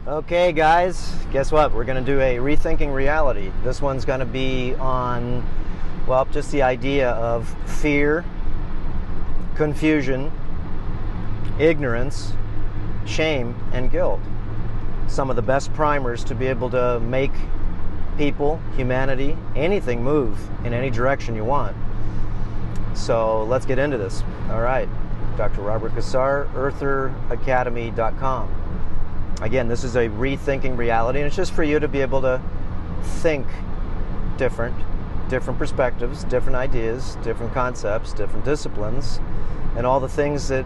Okay, guys, guess what? We're going to do a Rethinking Reality. This one's going to be on, well, just the idea of fear, confusion, ignorance, shame, and guilt. Some of the best primers to be able to make people, humanity, anything move in any direction you want. So let's get into this. All right. Dr. Robert Cassar, eartheracademy.com. Again, this is a Rethinking Reality, and it's just for you to be able to think different perspectives, different ideas, different concepts, different disciplines, and all the things that,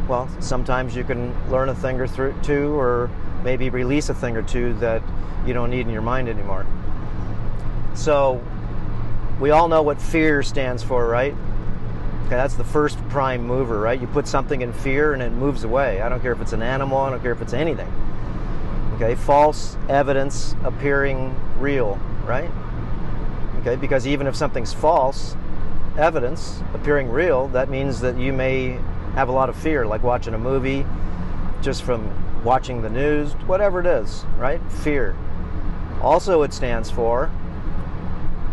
well, sometimes you can learn a thing or two, or maybe release a thing or two that you don't need in your mind anymore. So, we all know what fear stands for, right? Okay, that's the first prime mover, right? You put something in fear and it moves away. I don't care if it's an animal, I don't care if it's anything. Okay, false evidence appearing real, right? Okay, because even if something's false evidence appearing real, that means that you may have a lot of fear, like watching a movie, just from watching the news, whatever it is, right? Fear. Also, it stands for,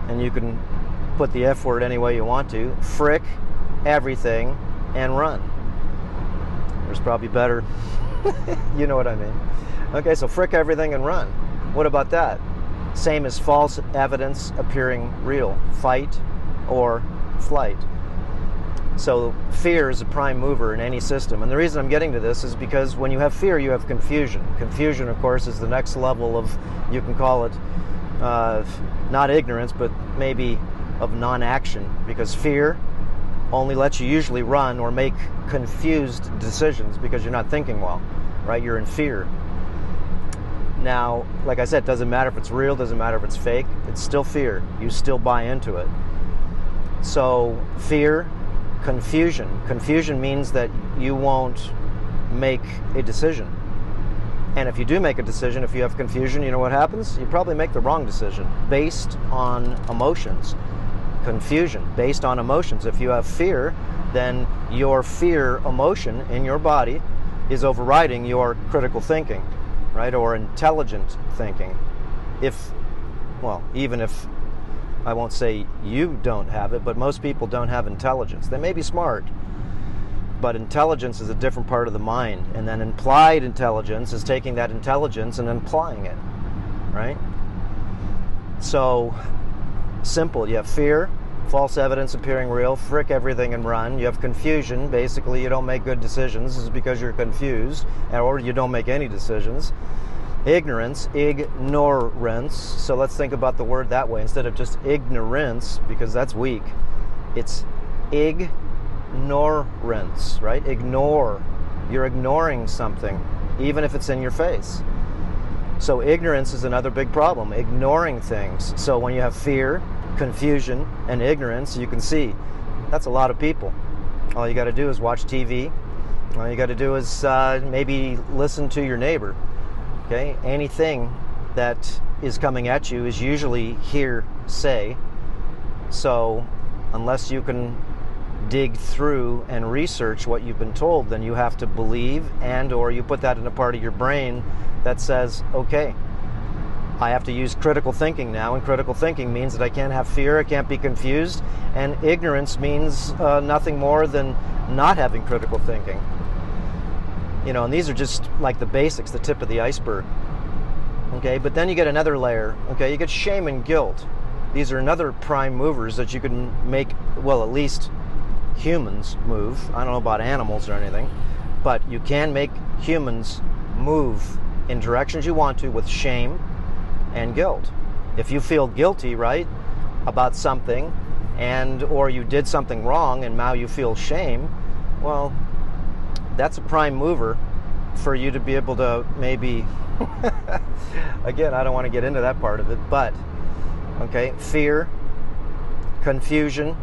and you can put the F word any way you want to, frick everything and run. There's probably better, you know what I mean. Okay, so frick everything and run. What about that? Same as false evidence appearing real. Fight or flight. So fear is a prime mover in any system. And the reason I'm getting to this is because when you have fear, you have confusion. Confusion, of course, is the next level of, you can call it, not ignorance, but maybe of non-action. Because fear only lets you usually run or make confused decisions because you're not thinking well, right? You're in fear. Now, like I said, it doesn't matter if it's real, doesn't matter if it's fake, it's still fear. You still buy into it. So, fear, confusion. Confusion means that you won't make a decision. And if you do make a decision, if you have confusion, you know what happens? You probably make the wrong decision based on emotions. Confusion based on emotions. If you have fear, then your fear emotion in your body is overriding your critical thinking, right? Or intelligent thinking. Even if I won't say you don't have it, but most people don't have intelligence. They may be smart, but intelligence is a different part of the mind. And then implied intelligence is taking that intelligence and applying it, right? So, simple. You have fear, false evidence appearing real, frick everything and run. You have confusion. Basically, you don't make good decisions. This is because you're confused, or you don't make any decisions. Ignorance, ignorance. So let's think about the word that way instead of just ignorance, because that's weak. It's ignorance, right? Ignore. You're ignoring something, even if it's in your face. So ignorance is another big problem, ignoring things. So when you have fear, confusion, and ignorance, you can see that's a lot of people. All you got to do is watch TV. All you got to do is maybe listen to your neighbor. Okay, anything that is coming at you is usually hearsay. So unless you can dig through and research what you've been told, then you have to believe, and or you put that in a part of your brain that says, okay, I have to use critical thinking now, and critical thinking means that I can't have fear, I can't be confused, and ignorance means nothing more than not having critical thinking. You know, and these are just like the basics, the tip of the iceberg. Okay, but then you get another layer. Okay, you get shame and guilt. These are another prime movers that you can make, well, at least humans move. I don't know about animals or anything, but you can make humans move in directions you want to with shame and guilt. If you feel guilty, right, about something, and or you did something wrong and now you feel shame, well, that's a prime mover for you to be able to maybe again, I don't want to get into that part of it, but okay, fear, confusion,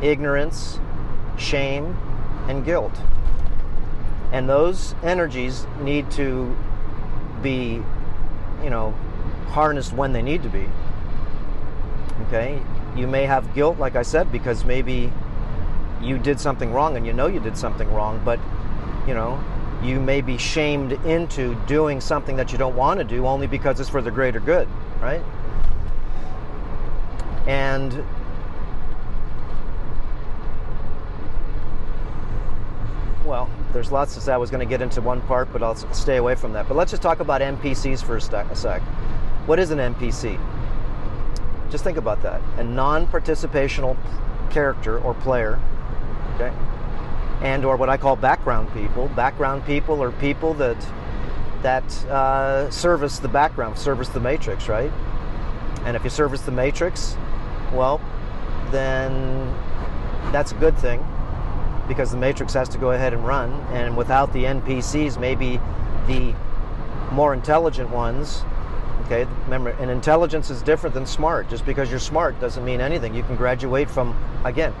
ignorance, shame, and guilt. And those energies need to be, harnessed when they need to be. Okay? You may have guilt, like I said, because maybe you did something wrong and you know you did something wrong, but you may be shamed into doing something that you don't want to do only because it's for the greater good, right? And well, there's lots to say. I was going to get into one part, but I'll stay away from that. But let's just talk about NPCs for a sec. What is an NPC? Just think about that. A non-participational character or player, okay? And or what I call background people. Background people are people that service the background, service the matrix, right? And if you service the matrix, well, then that's a good thing, because the matrix has to go ahead and run. And without the NPCs, maybe the more intelligent ones, okay, remember, and intelligence is different than smart. Just because you're smart doesn't mean anything. You can graduate from, again,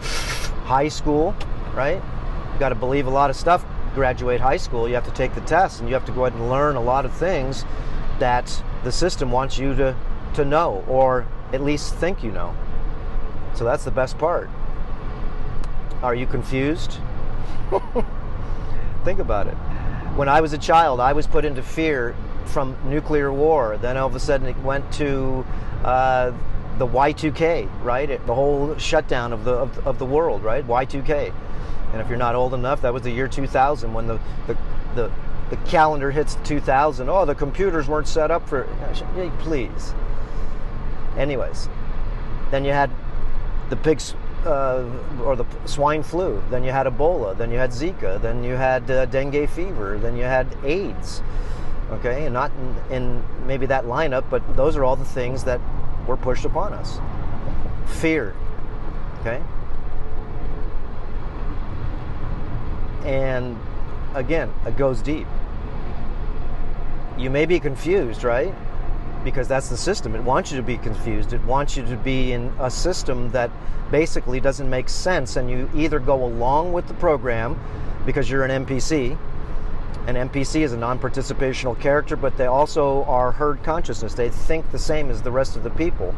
high school, right? You got to believe a lot of stuff. Graduate high school, you have to take the test, and you have to go ahead and learn a lot of things that the system wants you to know, or at least think you know. So that's the best part. Are you confused? Think about it. When I was a child, I was put into fear from nuclear war. Then all of a sudden it went to the Y2K, right? The whole shutdown of the world, right? Y2K. And if you're not old enough, that was the year 2000 when the calendar hits 2000. Oh, the computers weren't set up for... Please. Anyways, then you had the pigs... or the swine flu, then you had Ebola, then you had Zika, then you had dengue fever, then you had AIDS, okay? And not in maybe that lineup, but those are all the things that were pushed upon us. Fear, okay? And again, it goes deep. You may be confused, right? Because that's the system. It wants you to be confused. It wants you to be in a system that basically doesn't make sense, and you either go along with the program because you're an NPC. An NPC is a non-participational character, but they also are herd consciousness. They think the same as the rest of the people.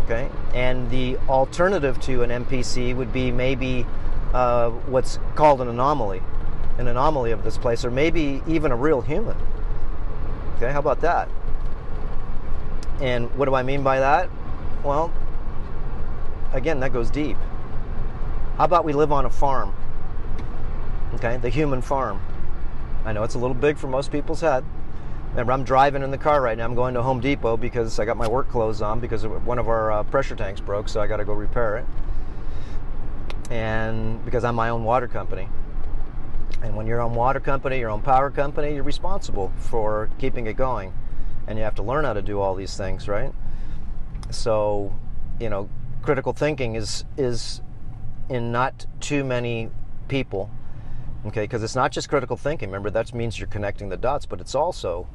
Okay? And the alternative to an NPC would be maybe what's called an anomaly of this place, or maybe even a real human. Okay, how about that? And what do I mean by that? Well, again, that goes deep. How about we live on a farm? Okay, the human farm. I know it's a little big for most people's head. Remember, I'm driving in the car right now. I'm going to Home Depot because I got my work clothes on because one of our pressure tanks broke, so I got to go repair it. And because I'm my own water company. And when you're your own water company, your own power company, you're responsible for keeping it going. And you have to learn how to do all these things, right? So, you know, critical thinking is in not too many people, okay? Because it's not just critical thinking. Remember, that means you're connecting the dots, but it's also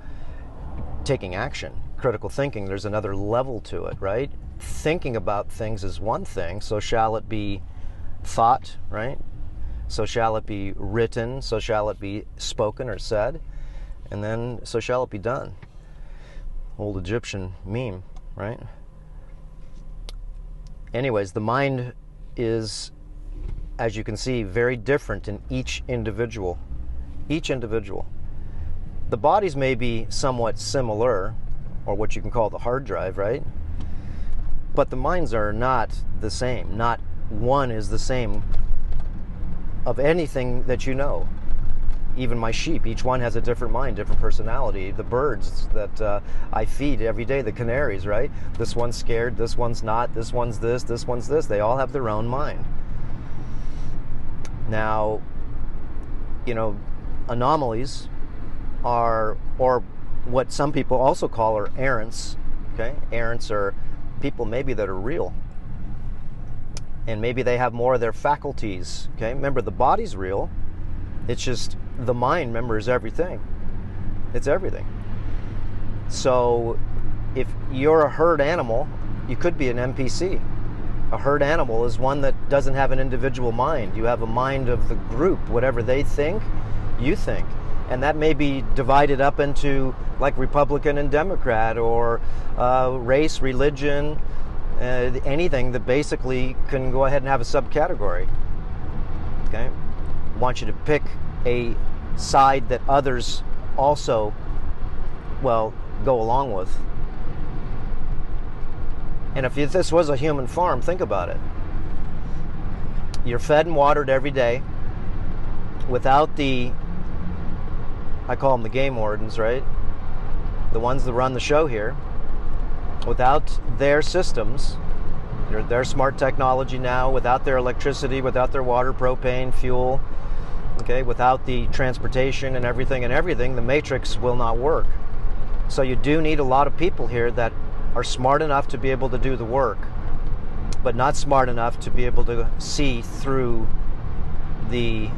taking action. Critical thinking, there's another level to it, right? Thinking about things is one thing, so shall it be thought, right? So shall it be written, so shall it be spoken or said, and then so shall it be done. Old Egyptian meme, right? Anyways, the mind is, as you can see, very different in each individual. Each individual. The bodies may be somewhat similar, or what you can call the hard drive, right? But the minds are not the same. Not one is the same of anything that you know. Even my sheep, each one has a different mind, different personality. The birds that I feed every day, the canaries, right? This one's scared, this one's not, this one's this. They all have their own mind. Now, you know, anomalies are, or what some people also call are errants, okay? Errants are people maybe that are real. And maybe they have more of their faculties, okay? Remember, the body's real. It's just the mind, remember, is everything. It's everything. So if you're a herd animal, you could be an NPC. A herd animal is one that doesn't have an individual mind. You have a mind of the group. Whatever they think, you think. And that may be divided up into like Republican and Democrat, or race, religion, anything that basically can go ahead and have a subcategory. Okay? I want you to pick a side that others also, well, go along with. And if this was a human farm, think about it. You're fed and watered every day without the, I call them the game wardens, right? The ones that run the show here. Without their systems, their smart technology now, without their electricity, without their water, propane, fuel, okay, without the transportation and everything, the matrix will not work. So you do need a lot of people here that are smart enough to be able to do the work, but not smart enough to be able to see through the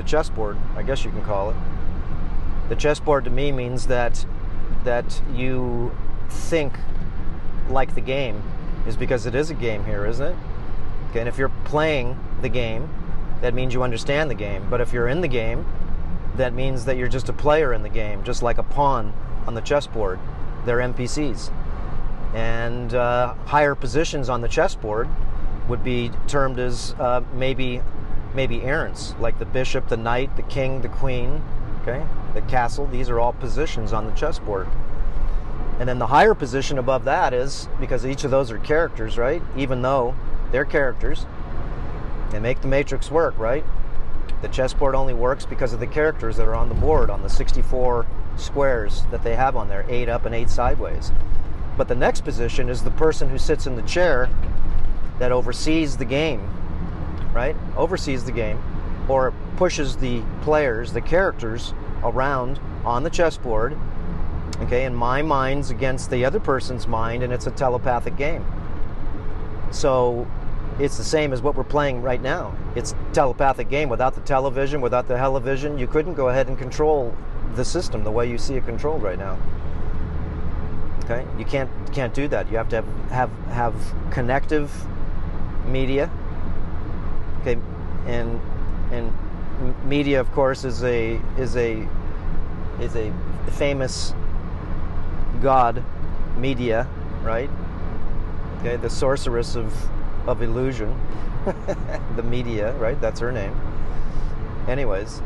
chessboard, I guess you can call it. The chessboard to me means that you think like the game, is because it is a game here, isn't it? Okay, and if you're playing the game, that means you understand the game. But if you're in the game, that means that you're just a player in the game, just like a pawn on the chessboard. They're NPCs. And higher positions on the chessboard would be termed as maybe errants, like the bishop, the knight, the king, the queen, okay, the castle. These are all positions on the chessboard. And then the higher position above that is, because each of those are characters, right? Even though they're characters, they make the matrix work, right? The chessboard only works because of the characters that are on the board, on the 64 squares that they have on there, 8 up and 8 sideways. But the next position is the person who sits in the chair that oversees the game, right? Oversees the game, or pushes the players, the characters, around on the chessboard, okay, and my mind's against the other person's mind, and it's a telepathic game. So it's the same as what we're playing right now. It's a telepathic game. Without the television, without the television, you couldn't go ahead and control the system the way you see it controlled right now. Okay, you can't do that. You have to have connective media. Okay, and media, of course, is a famous god, media, right? Okay, the sorceress of illusion, the media, right? That's her name. Anyways,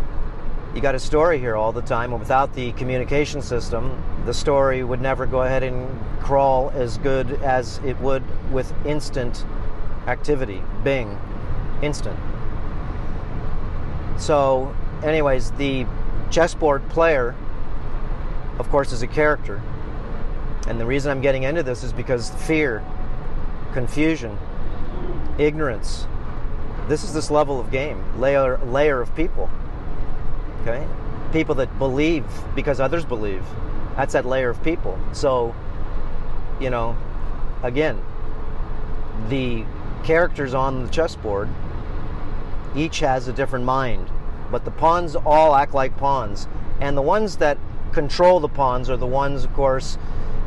you got a story here all the time, and without the communication system, the story would never go ahead and crawl as good as it would with instant activity. Bing, instant. So, anyways, the chessboard player, of course, is a character. And the reason I'm getting into this is because fear, confusion, ignorance, this is this level of game, layer of people. Okay? People that believe because others believe. That's that layer of people. So, you know, again, the characters on the chessboard each has a different mind, but the pawns all act like pawns, and the ones that control the pawns are the ones, of course,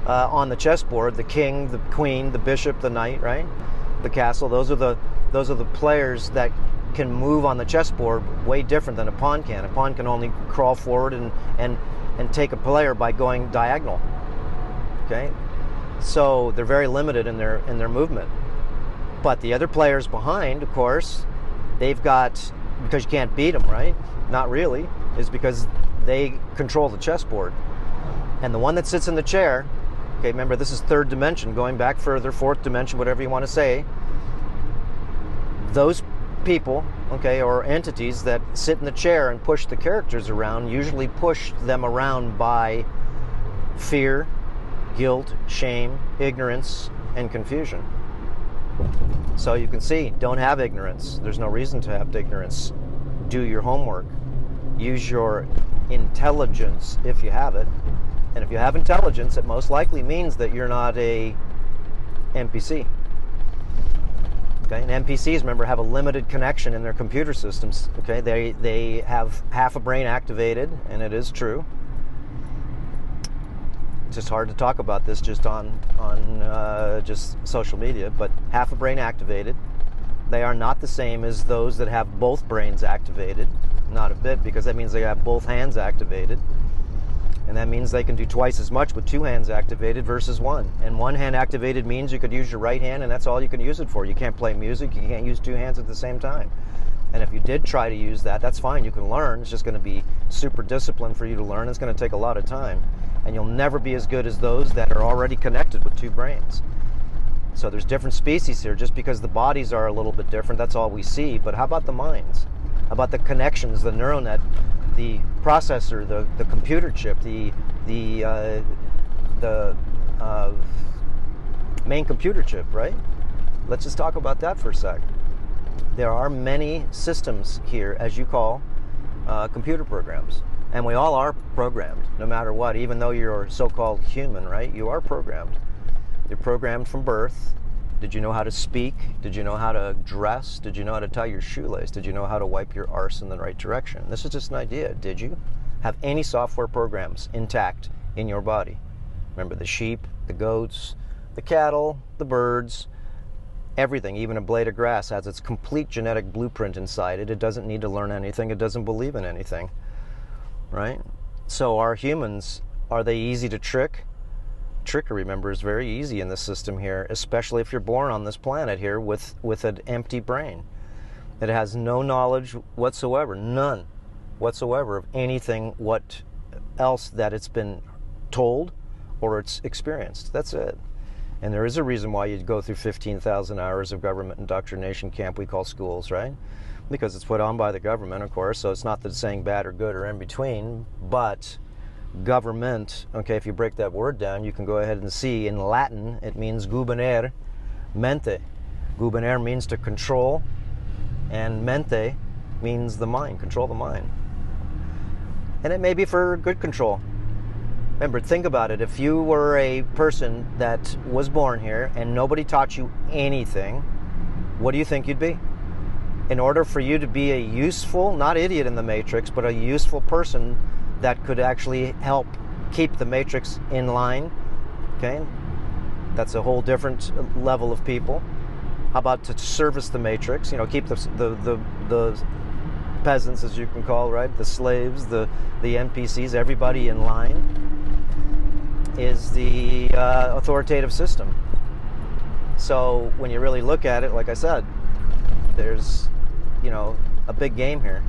on the chessboard: the king, the queen, the bishop, the knight, right? The castle. Those are the players that can move on the chessboard way different than a pawn can. A pawn can only crawl forward and take a player by going diagonal. Okay, so they're very limited in their movement. But the other players behind, of course, they've got, because you can't beat them, right? Not really, is because they control the chessboard. And the one that sits in the chair, okay, remember this is third dimension, going back further, fourth dimension, whatever you want to say. Those people, okay, or entities that sit in the chair and push the characters around, usually push them around by fear, guilt, shame, ignorance, and confusion. So you can see, don't have ignorance. There's no reason to have ignorance. Do your homework. Use your intelligence if you have it. And if you have intelligence, it most likely means that you're not a NPC. Okay, and NPCs, remember, have a limited connection in their computer systems. Okay, they have half a brain activated, and it is true. It's just hard to talk about this just on just social media, but half a brain activated. They are not the same as those that have both brains activated. Not a bit, because that means they have both hands activated. And that means they can do twice as much with two hands activated versus one. And one hand activated means you could use your right hand, and that's all you can use it for. You can't play music, you can't use two hands at the same time. And if you did try to use that, that's fine. You can learn. It's just going to be super disciplined for you to learn. It's going to take a lot of time. And you'll never be as good as those that are already connected with two brains. So there's different species here. Just because the bodies are a little bit different, that's all we see. But how about the minds? How about the connections, the neural net, the processor, the computer chip, the main computer chip, right? Let's just talk about that for a sec. There are many systems here, as you call computer programs. And we all are programmed, no matter what. Even though you're so-called human, right? You are programmed. You're programmed from birth. Did you know how to speak? Did you know how to dress? Did you know how to tie your shoelace? Did you know how to wipe your arse in the right direction? This is just an idea. Did you have any software programs intact in your body? Remember the sheep, the goats, the cattle, the birds, everything, even a blade of grass has its complete genetic blueprint inside it. It doesn't need to learn anything. It doesn't believe in anything, right? So are humans, are they easy to trick? Trickery, remember, is very easy in this system here, especially if you're born on this planet here with an empty brain. It has no knowledge whatsoever, none whatsoever of anything what else that it's been told or it's experienced. That's it. And there is a reason why you'd go through 15,000 hours of government indoctrination camp we call schools, right? Because it's put on by the government, of course, so it's not that it's saying bad or good or in between, but government, okay, if you break that word down, you can go ahead and see in Latin, it means gubernare mente. Gubernare means to control, and mente means the mind, control the mind. And it may be for good control. Remember, think about it. If you were a person that was born here and nobody taught you anything, what do you think you'd be? In order for you to be a useful, not idiot in the matrix, but a useful person that could actually help keep the matrix in line, okay? That's a whole different level of people. How about to service the matrix, you know, keep the peasants, as you can call, right? The slaves, the NPCs, everybody in line, is the authoritative system. So when you really look at it, like I said, there's, you know, a big game here.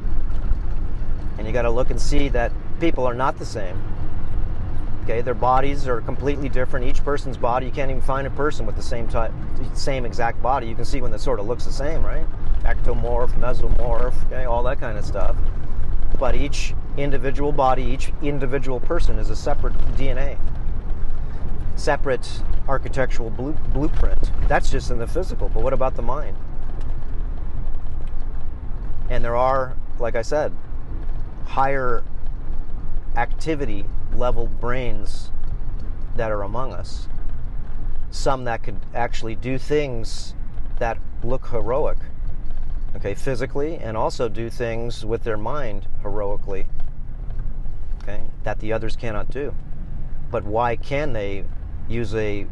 And you got to look and see that people are not the same. Okay, their bodies are completely different. Each person's body, you can't even find a person with the same exact body. You can see when it sort of looks the same, right? Ectomorph, mesomorph, okay, all that kind of stuff. But each individual body, each individual person is a separate DNA, separate architectural blueprint. That's just in the physical, but what about the mind? And there are, like I said, higher activity level brains that are among us. Some that could actually do things that look heroic, okay, physically, and also do things with their mind heroically, okay, that the others cannot do. But why can they use a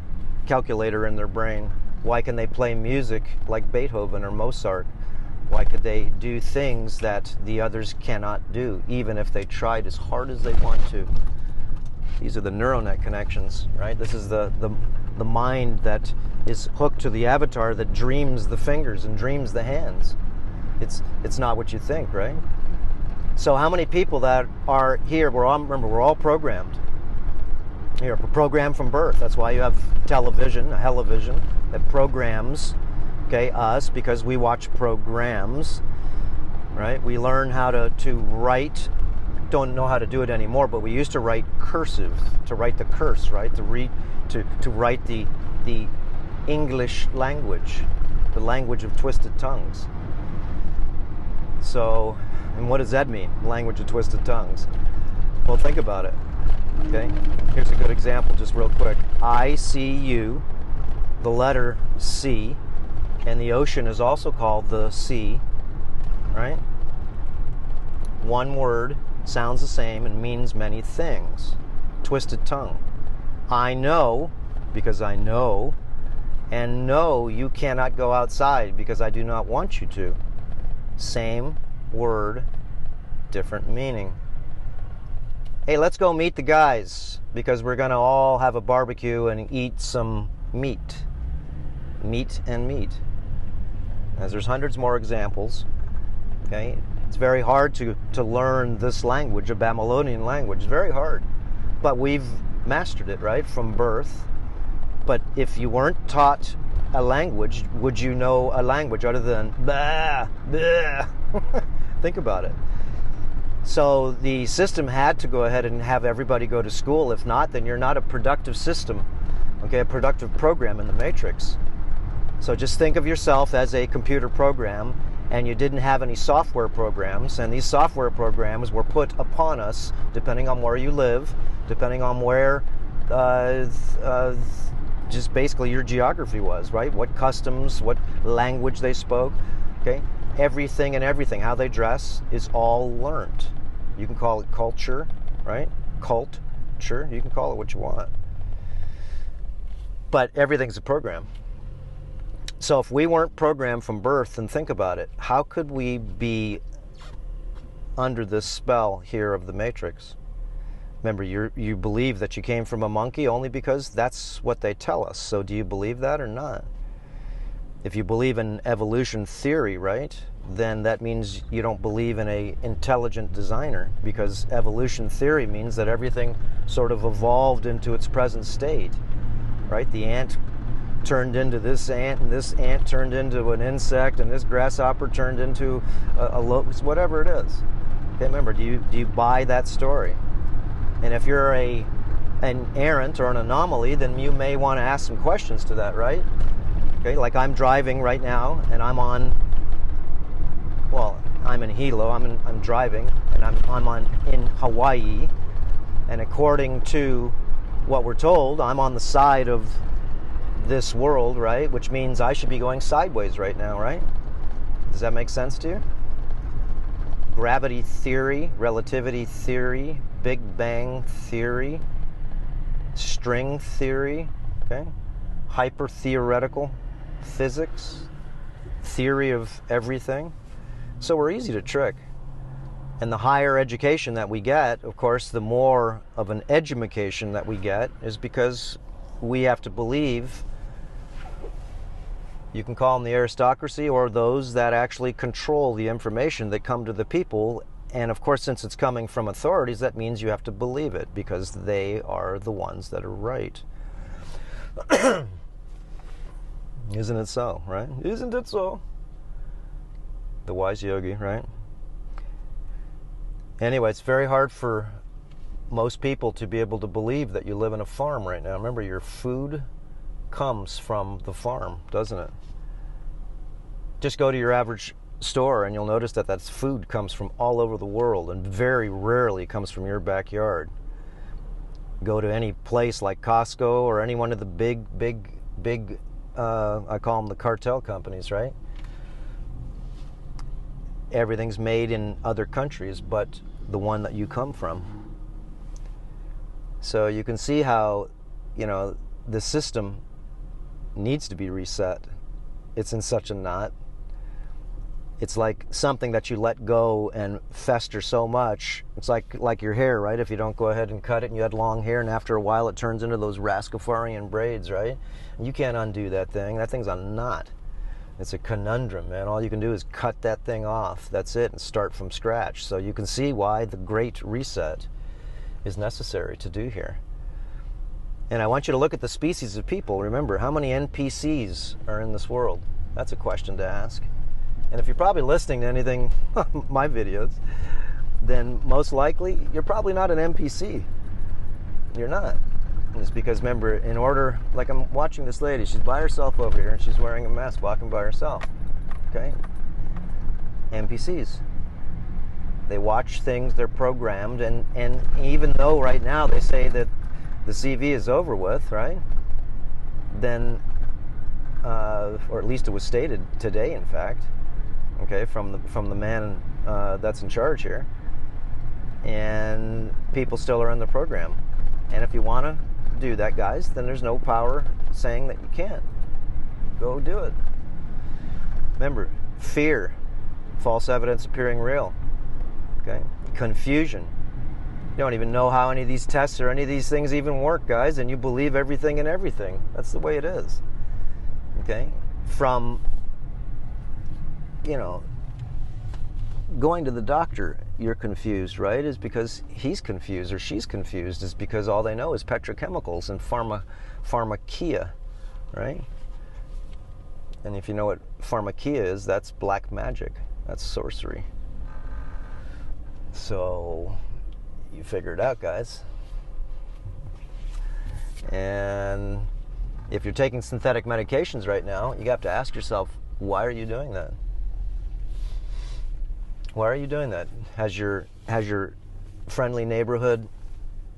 calculator in their brain? Why can they play music like Beethoven or Mozart? Why could they do things that the others cannot do, even if they tried as hard as they want to? These are the neural net connections, right? This is the mind that is hooked to the avatar that dreams the fingers and dreams the hands. It's not what you think, right? So how many people that are here, we're all programmed. We're programmed from birth. That's why you have television, a television that programs, okay, us, because we watch programs, right? We learn how to write. Don't know how to do it anymore, but we used to write cursive, to write the curse, right? To write the English language, the language of twisted tongues. So, and what does that mean? Language of twisted tongues. Well, think about it. Okay, here's a good example, just real quick. I see you, the letter C, and the ocean is also called the sea, right? One word sounds the same and means many things. Twisted tongue. I know because I know, and no, you cannot go outside because I do not want you to. Same word, different meaning. Hey, let's go meet the guys because we're going to all have a barbecue and eat some meat. Meat and meat. As there's hundreds more examples. Okay, it's very hard to learn this language, a Babylonian language. It's very hard, but we've mastered it, right, from birth. But if you weren't taught a language, would you know a language other than bah, bah? Think about it. So the system had to go ahead and have everybody go to school. If not, then you're not a productive system, okay, a productive program in the matrix. So just think of yourself as a computer program, and you didn't have any software programs, and these software programs were put upon us depending on where you live, depending on where just basically your geography was, right? What customs, what language they spoke, okay? Everything and everything, how they dress, is all learned. You can call it culture, right? Culture, you can call it what you want. But everything's a program. So if we weren't programmed from birth, then think about it. How could we be under this spell here of the Matrix? Remember, you believe that you came from a monkey only because that's what they tell us. So do you believe that or not? If you believe in evolution theory, right, then that means you don't believe in an intelligent designer, because evolution theory means that everything sort of evolved into its present state, right? The ant turned into this ant, and this ant turned into an insect, and this grasshopper turned into a locust, whatever it is. Okay, remember, do you buy that story? And if you're an errant or an anomaly, then you may want to ask some questions to that, right? Okay, like I'm driving right now, and I'm in Hilo. I'm driving, and I'm in Hawaii, and according to what we're told, I'm on the side of this world, right? Which means I should be going sideways right now, right? Does that make sense to you? Gravity theory, relativity theory, Big Bang theory, string theory, okay? Hyper-theoretical physics, theory of everything. So we're easy to trick. And the higher education that we get, of course, the more of an edumacation that we get, is because we have to believe, you can call them the aristocracy, or those that actually control the information that come to the people. And of course, since it's coming from authorities, that means you have to believe it, because they are the ones that are right. Isn't it so, right? Isn't it so? The wise yogi, right? Anyway, it's very hard for most people to be able to believe that you live in a farm right now. Remember, your food comes from the farm, doesn't it? Just go to your average store and you'll notice that food comes from all over the world, and very rarely comes from your backyard. Go to any place like Costco or any one of the big I call them the cartel companies, right? Everything's made in other countries but the one that you come from. So you can see how, the system needs to be reset. It's in such a knot. It's like something that you let go and fester so much. It's like your hair, right? If you don't go ahead and cut it, and you had long hair, and after a while it turns into those Rastafarian braids, right? And you can't undo that thing. That thing's a knot. It's a conundrum, man. All you can do is cut that thing off. That's it, and start from scratch. So you can see why the great reset is necessary to do here. And I want you to look at the species of people. Remember, how many NPCs are in this world? That's a question to ask. And if you're probably listening to anything, my videos, then most likely you're probably not an NPC. You're not. And it's because, remember, in order, like I'm watching this lady, she's by herself over here, and she's wearing a mask, walking by herself. Okay? NPCs. They watch things, they're programmed, and even though right now they say that the CV is over with, right? Then, or at least it was stated today, in fact, okay, from the man that's in charge here, and people still are in the program. And if you want to do that, guys, then there's no power saying that you can't. Go do it. Remember, fear, false evidence appearing real. Okay, confusion. You don't even know how any of these tests or any of these things even work, guys, and you believe everything and everything. That's the way it is. Okay, from going to the doctor, you're confused, right, is because he's confused or she's confused, is because all they know is petrochemicals and pharmakia, right? And if you know what pharmakia is, that's black magic. That's sorcery. So you figure it out, guys. And if you're taking synthetic medications right now, you have to ask yourself, why are you doing that? Why are you doing that? Has your friendly neighborhood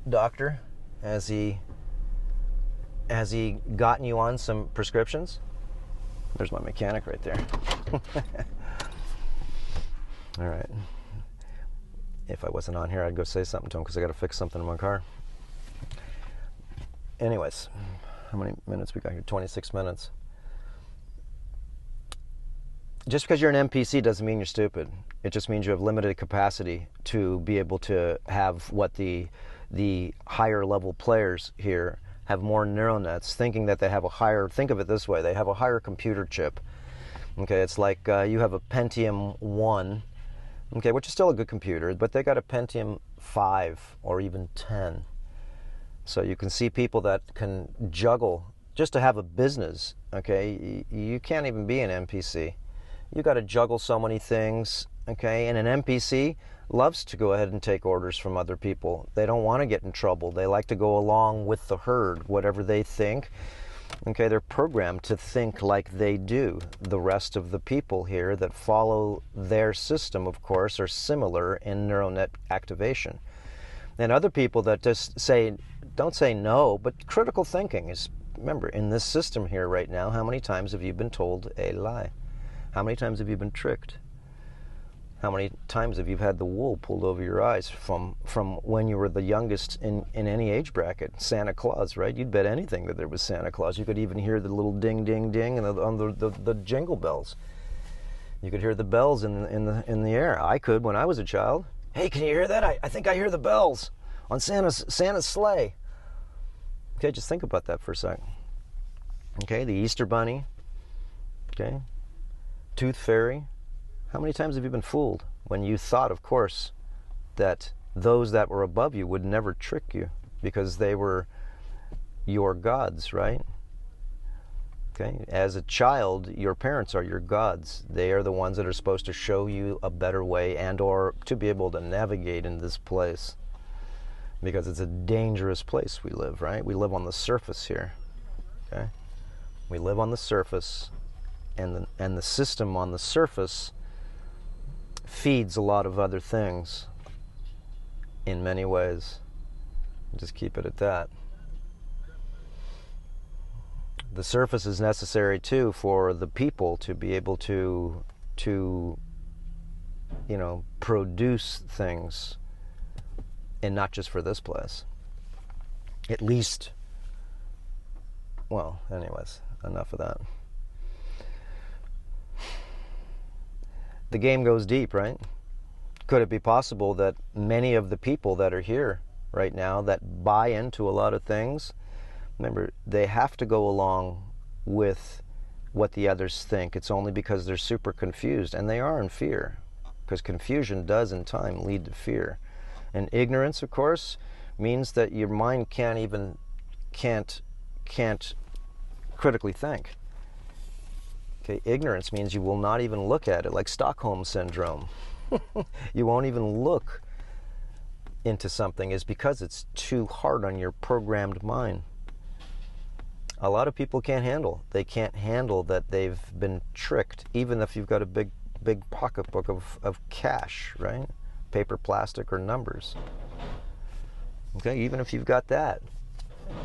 doctor, has he gotten you on some prescriptions? There's my mechanic right there. All right. If I wasn't on here, I'd go say something to him because I got to fix something in my car. Anyways, how many minutes we got here? 26 minutes. Just because you're an NPC doesn't mean you're stupid. It just means you have limited capacity to be able to have what the higher level players here have more neural nets, thinking that they have a higher, think of it this way, they have a higher computer chip. Okay, it's like you have a Pentium 1, okay, which is still a good computer, but they got a Pentium 5 or even 10. So you can see people that can juggle just to have a business, okay? You can't even be an NPC. You got to juggle so many things, okay? And an NPC loves to go ahead and take orders from other people. They don't want to get in trouble. They like to go along with the herd, whatever they think. Okay, they're programmed to think like they do. The rest of the people here that follow their system, of course, are similar in neural net activation. And other people that just say, don't say no, but critical thinking is, remember, in this system here right now, how many times have you been told a lie? How many times have you been tricked? How many times have you had the wool pulled over your eyes from when you were the youngest in any age bracket? Santa Claus, right? You'd bet anything that there was Santa Claus. You could even hear the little ding, ding, ding and on the jingle bells. You could hear the bells in the air. I could when I was a child. Hey, can you hear that? I think I hear the bells on Santa's sleigh. Okay, just think about that for a second. Okay, the Easter Bunny. Okay, Tooth Fairy. How many times have you been fooled when you thought, of course, that those that were above you would never trick you because they were your gods, right? Okay, as a child, your parents are your gods. They are the ones that are supposed to show you a better way and or to be able to navigate in this place. Because it's a dangerous place we live, right? We live on the surface here, okay? We live on the surface, and the system on the surface feeds a lot of other things in many ways. Just keep it at that. The surface is necessary too for the people to be able to you know, produce things, and not just for this place. At least, well, anyways, enough of that. The game goes deep, right? Could it be possible that many of the people that are here right now that buy into a lot of things, remember, they have to go along with what the others think. It's only because they're super confused, and they are in fear, because confusion does in time lead to fear. And ignorance, of course, means that your mind can't critically think. Okay, ignorance means you will not even look at it, like Stockholm Syndrome. You won't even look into something is because it's too hard on your programmed mind. A lot of people can't handle. They can't handle that they've been tricked, even if you've got a big pocketbook of cash, right? Paper, plastic, or numbers. Okay, even if you've got that.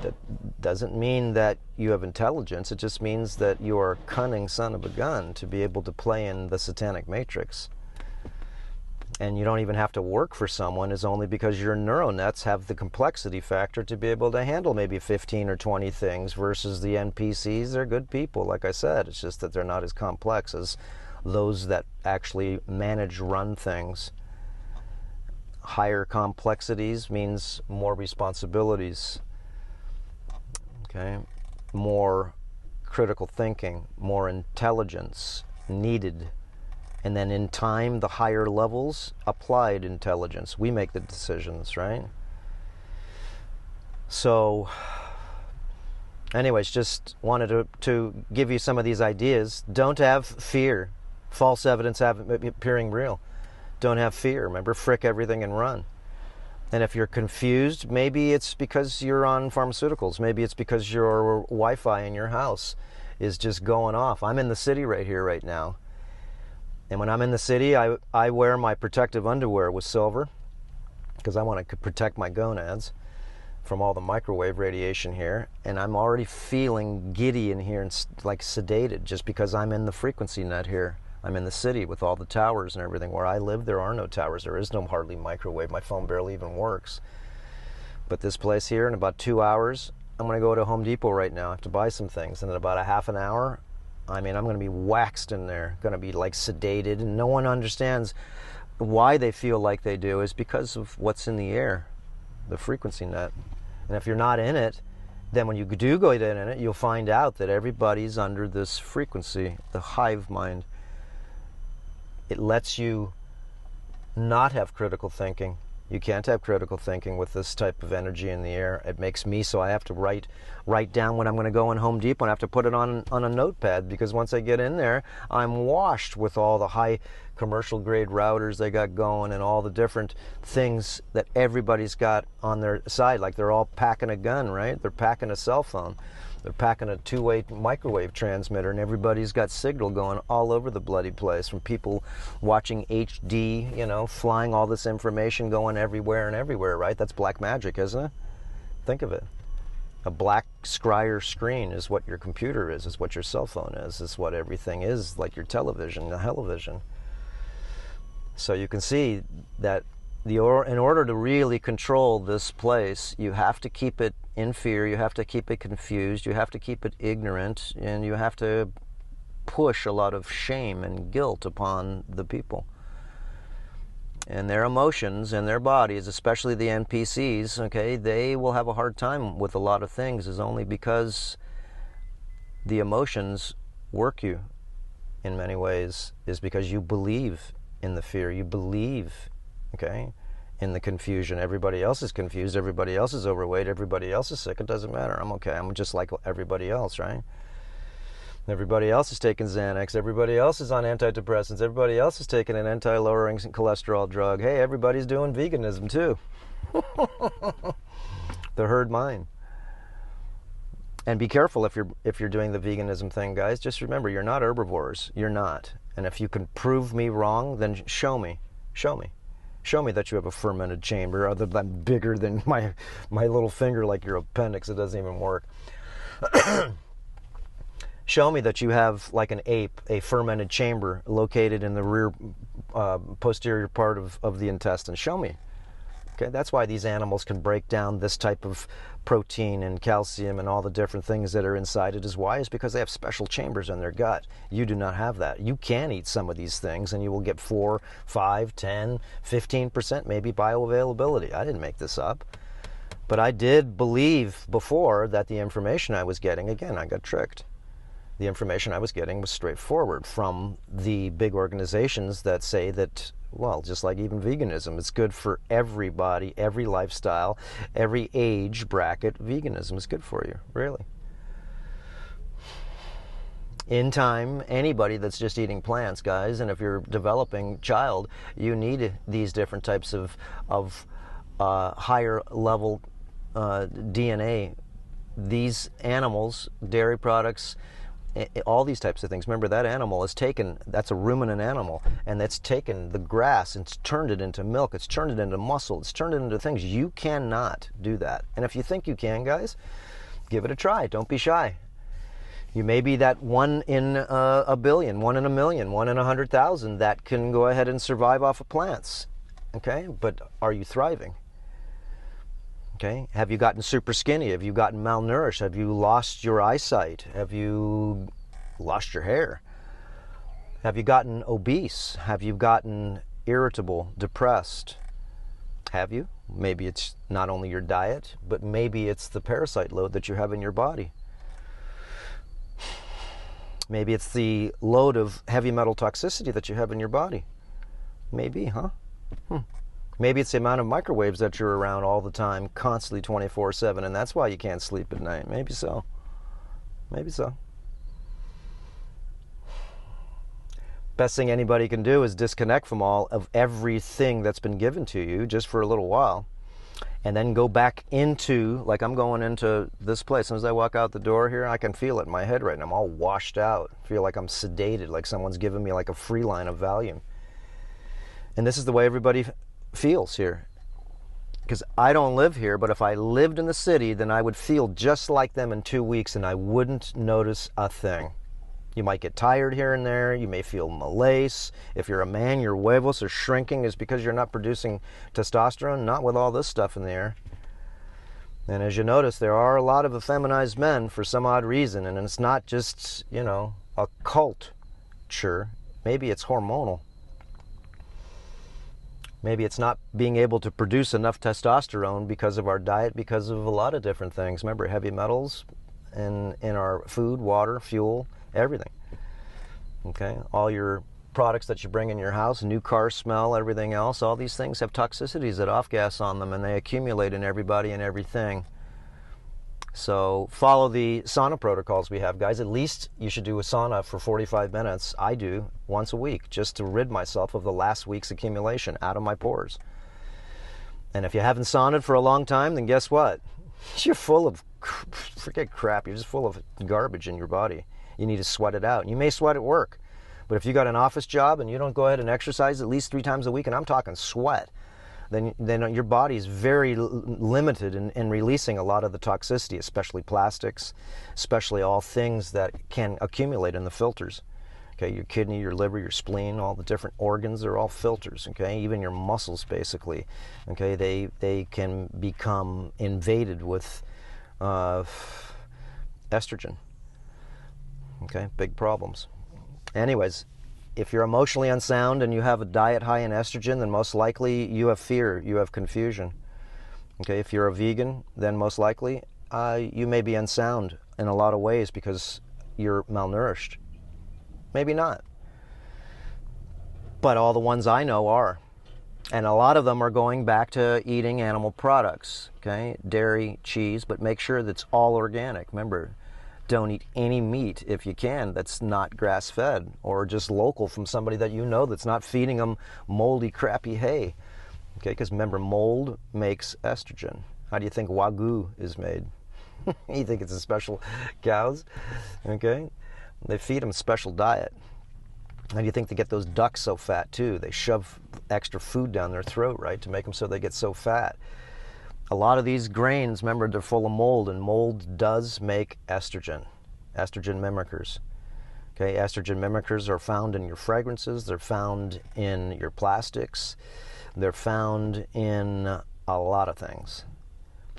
That doesn't mean that you have intelligence. It just means that you're a cunning son of a gun to be able to play in the satanic matrix. And you don't even have to work for someone, is only because your neural nets have the complexity factor to be able to handle maybe 15 or 20 things versus the NPCs. They're good people, like I said. It's just that they're not as complex as those that actually manage, run things. Higher complexities means more responsibilities. Okay, more critical thinking, more intelligence needed And then in time, the higher levels, applied intelligence. We make the decisions, right? So, anyways, just wanted to give you some of these ideas. Don't have fear. False evidence appearing real. Don't have fear. Remember, frick everything and run. And if you're confused, maybe it's because you're on pharmaceuticals. Maybe it's because your Wi-Fi in your house is just going off. I'm in the city right here, right now. And when I'm in the city, I wear my protective underwear with silver because I want to protect my gonads from all the microwave radiation here. And I'm already feeling giddy in here and like sedated just because I'm in the frequency net here. I'm in the city with all the towers and everything. Where I live, there are no towers. There is no hardly microwave. My phone barely even works. But this place here, in about 2 hours, I'm going to go to Home Depot right now. I have to buy some things. And in about a half an hour, I'm going to be waxed in there. Going to be like sedated. And no one understands why they feel like they do is because of what's in the air, the frequency net. And if you're not in it, then when you do go in it, you'll find out that everybody's under this frequency, the hive mind. It lets you not have critical thinking. You can't have critical thinking with this type of energy in the air. It makes me so I have to write down when I'm going to go in Home Depot, and I have to put it on a notepad, because once I get in there, I'm washed with all the high commercial grade routers they got going and all the different things that everybody's got on their side. Like they're all packing a gun, right? They're packing a cell phone. They're packing a two-way microwave transmitter, and everybody's got signal going all over the bloody place, from people watching HD, flying all this information going everywhere and everywhere, right? That's black magic, isn't it? Think of it. A black scryer screen is what your computer is what your cell phone is what everything is, like your television, the television. So you can see that in order to really control this place, you have to keep it in fear, you have to keep it confused, you have to keep it ignorant, and you have to push a lot of shame and guilt upon the people. And their emotions and their bodies, especially the NPCs, okay, they will have a hard time with a lot of things, is only because the emotions work you in many ways, is because you believe in the fear, you believe, okay, in the confusion. Everybody else is confused, everybody else is overweight, everybody else is sick. It doesn't matter. I'm okay. I'm just like everybody else, right? Everybody else is taking Xanax, everybody else is on antidepressants, everybody else is taking an anti-lowering cholesterol drug. Hey, everybody's doing veganism too. The herd mind. And be careful if you're doing the veganism thing, guys. Just remember, you're not herbivores. You're not. And if you can prove me wrong, then show me. Show me. Show me that you have a fermented chamber other than bigger than my little finger, like your appendix. It doesn't even work. Show me that you have, like an ape, a fermented chamber located in the rear posterior part of the intestine. Show me. Okay, that's why these animals can break down this type of protein and calcium and all the different things that are inside it. Is why? Is because they have special chambers in their gut. You do not have that. You can eat some of these things and you will get 4, 5, 10, 15% maybe bioavailability. I didn't make this up. But I did believe before that the information I was getting, again, I got tricked. The information I was getting was straightforward from the big organizations that say that, well, just like even veganism, it's good for everybody, every lifestyle, every age bracket. Veganism is good for you, really. In time, anybody that's just eating plants, guys, and if you're developing child, you need these different types of higher level DNA. These animals, dairy products, all these types of things. Remember, that animal is taken, that's a ruminant animal, and that's taken the grass and it's turned it into milk, it's turned it into muscle, it's turned it into things. You cannot do that. And if you think you can, guys, give it a try. Don't be shy. You may be that 1 in a billion, 1 in a million, 1 in 100,000 that can go ahead and survive off of plants. Okay? But are you thriving? Okay? Have you gotten super skinny? Have you gotten malnourished? Have you lost your eyesight? Have you lost your hair? Have you gotten obese? Have you gotten irritable, depressed? Have you? Maybe it's not only your diet, but maybe it's the parasite load that you have in your body. Maybe it's the load of heavy metal toxicity that you have in your body. Maybe, huh? Maybe it's the amount of microwaves that you're around all the time, constantly 24/7, and that's why you can't sleep at night. Maybe so. Maybe so. Best thing anybody can do is disconnect from all of everything that's been given to you just for a little while, and then go back into, like I'm going into this place. As soon as I walk out the door here, I can feel it in my head right now. I'm all washed out. I feel like I'm sedated, like someone's giving me like a free line of Valium. And this is the way everybody feels here. Because I don't live here, but if I lived in the city, then I would feel just like them in 2 weeks and I wouldn't notice a thing. You might get tired here and there. You may feel malaise. If you're a man, your huevos are shrinking is because you're not producing testosterone, not with all this stuff in the air. And as you notice, there are a lot of effeminized men for some odd reason, and it's not just, you know, a culture. Maybe it's hormonal. Maybe it's not being able to produce enough testosterone because of our diet, because of a lot of different things. Remember, heavy metals in our food, water, fuel, everything. Okay, all your products that you bring in your house, new car smell, everything else, all these things have toxicities that off-gas on them, and they accumulate in everybody and everything. So follow the sauna protocols we have, guys. At least you should do a sauna for 45 minutes. I do once a week, just to rid myself of the last week's accumulation out of my pores. And if you haven't saunaed for a long time, then guess what? You're full of, forget crap, you're just full of garbage in your body. You need to sweat it out. You may sweat at work, but if you got an office job and you don't go ahead and exercise at least 3 times a week, and I'm talking sweat, then your body is very limited in releasing a lot of the toxicity, especially plastics, especially all things that can accumulate in the filters. Okay, your kidney, your liver, your spleen, all the different organs, they're all filters. Okay, even your muscles, basically. Okay, they can become invaded with estrogen. Okay, big problems. Anyways, if you're emotionally unsound and you have a diet high in estrogen, then most likely you have fear, you have confusion. Okay, if you're a vegan, then most likely you may be unsound in a lot of ways because you're malnourished. Maybe not. But all the ones I know are. And a lot of them are going back to eating animal products, okay? Dairy, cheese, but make sure that's all organic. Remember, don't eat any meat if you can that's not grass-fed or just local from somebody that you know that's not feeding them moldy, crappy hay. Okay, because remember, mold makes estrogen. How do you think Wagyu is made? You think it's a special cows? Okay, they feed them special diet. How do you think they get those ducks so fat too? They shove extra food down their throat, right, to make them so they get so fat. A lot of these grains, remember, they're full of mold, and mold does make estrogen, estrogen mimickers. Okay, estrogen mimickers are found in your fragrances, they're found in your plastics, they're found in a lot of things.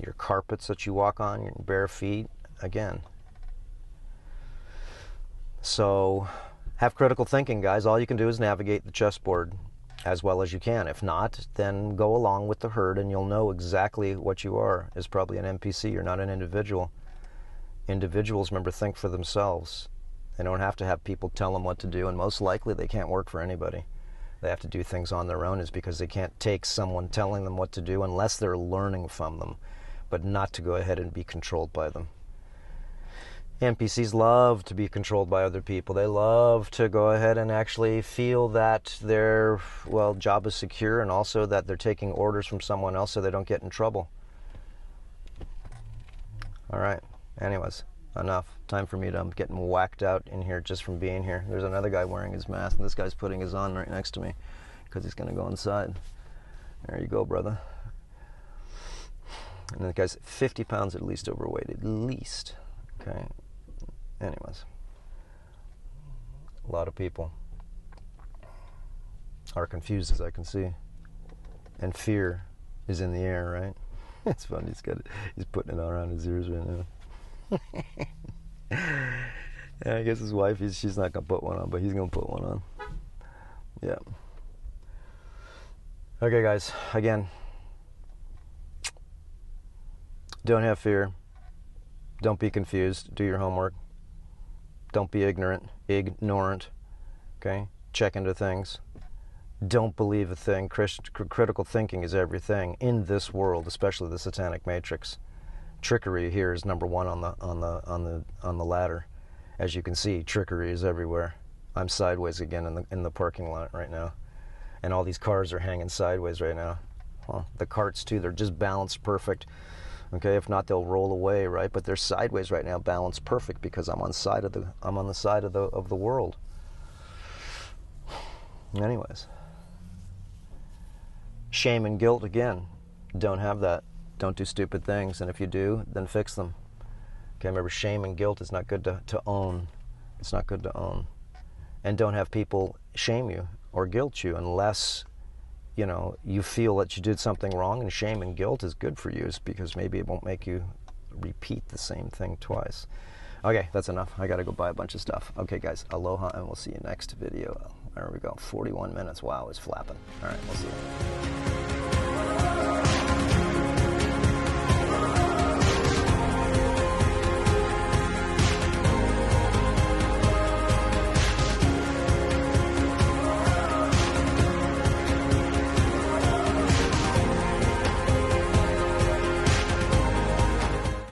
Your carpets that you walk on, your bare feet, again. So have critical thinking, guys. All you can do is navigate the chessboard as well as you can. If not, then go along with the herd and you'll know exactly what you are. Is probably an NPC. You're not an individual. Individuals, remember, think for themselves. They don't have to have people tell them what to do, and most likely they can't work for anybody. They have to do things on their own, is because they can't take someone telling them what to do unless they're learning from them, but not to go ahead and be controlled by them. NPCs love to be controlled by other people. They love to go ahead and actually feel that their, well, job is secure, and also that they're taking orders from someone else so they don't get in trouble. All right. Anyways, enough. Time for me to, I'm getting whacked out in here just from being here. There's another guy wearing his mask, and this guy's putting his on right next to me because he's going to go inside. There you go, brother. And the guy's 50 pounds at least overweight, at least. Okay. Anyways, a lot of people are confused, as I can see, and fear is in the air, right? It's funny. He's putting it all around his ears right now. Yeah, I guess his wife, she's not gonna put one on, but he's gonna put one on. Yeah. Okay, guys. Again, don't have fear. Don't be confused. Do your homework. Don't be ignorant. Okay? Check into things. Don't believe a thing. Critical thinking is everything in this world, especially the satanic matrix. Trickery here is number one on the ladder. As you can see, trickery is everywhere. I'm sideways again in the parking lot right now, and all these cars are hanging sideways right now. Well, the carts too, they're just balanced perfect. Okay, if not, they'll roll away, right? But they're sideways right now, balanced perfect, because I'm on the side of the world. Anyways, shame and guilt again. Don't have that. Don't do stupid things, and if you do, then fix them. Okay, remember, shame and guilt is not good to own. It's not good to own. And don't have people shame you or guilt you unless, you know, you feel that you did something wrong, and shame and guilt is good for you, because maybe it won't make you repeat the same thing twice. Okay, that's enough. I gotta go buy a bunch of stuff. Okay, guys, aloha, and we'll see you next video. There we go, 41 minutes. Wow, it's flapping. All right, we'll see you.